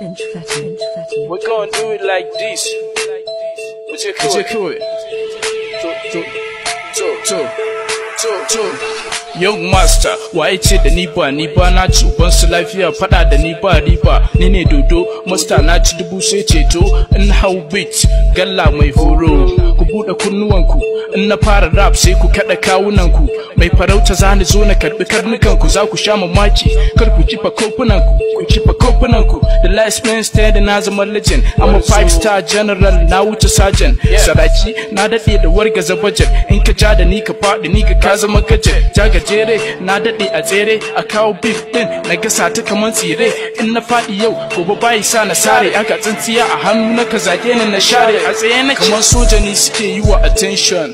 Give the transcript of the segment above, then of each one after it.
We're gonna do it like this. Young master, waye ce da ni ba na ci uban su lafiya fada da ni ba riba ni ne dodo master na ci dubu sai ceto in hau beat galla mai horo ku bude kunnuwanku in na fara rap sai ku kada kawunanku mai farauta zani zo na karbi karnukanku za ku sha mamaki kar ku kifa kofunanku ku kifa kofunanku the last man standing na zama legend I'm a 5-star general na wuce sergeant saraki na dade da wargaza budget in ka ja da ni ka fadi ni ka zama gadget jaga jere na dade a tsere a kawo beef din na gasa ta kaman tsire in na fadi yau gobe bai sa na sare aka tsintsiya a hannu na ka zage ni na share a tsaye na kaman soja ni suke yi wa attention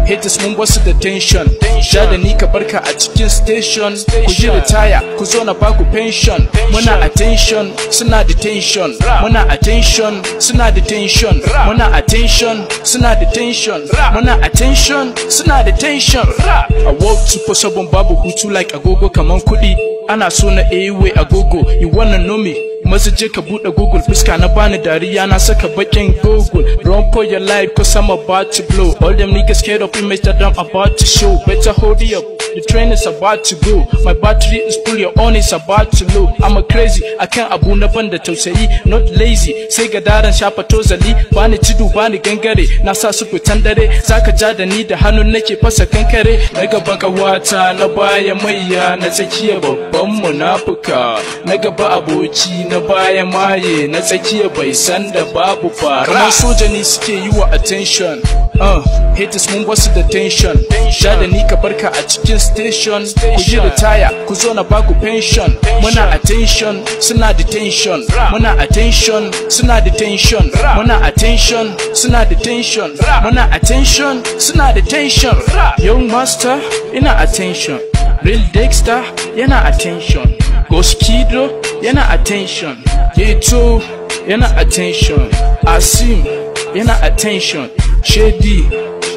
haters mun wasu da tension sha da ni ka barka a cikin station ku ji retire ku zo na baku pension muna attention suna da tension muna attention suna da tension muna attention suna da tension muna attention suna da tension I walk 247 babu hutu like agogo kaman kudi ana so na way agogo you wanna know me maza je ka bude Google fuska na bani dariya na saka bakin Google run for your life cause I'm about to blow all them niggas scared of image that I'm about to show better hold it up the train is about to go my battery is full your own is about to low I'm a crazy akan abu na banda tausayi not lazy sai ga daren shafa tozali bani tudu bani gangare na sa su fitan dare zaka ja da ni da hannun nake fasa kankare na gaba wata na baya maiya na tsakiya babban munafuka na gaba aboki na baya maye na tsakiya bai san da babu fara kamar soja ni suke yi wa attention haters mun wasu da tension sha da ni ka barka a cikin station ku ji retire ku zo na baku pension muna attention suna da tension muna attention suna da tension muna attention suna da tension muna attention suna da tension young master ina attention real Dexter yana attention Goskido yana attention Yeto yana attention Asim yana attention Shady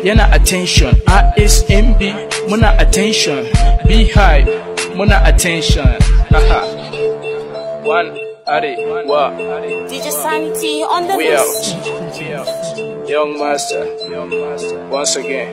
yana attention ASMB muna attention Beehive muna attention haha one wa DJ Sanity on the we out young master once again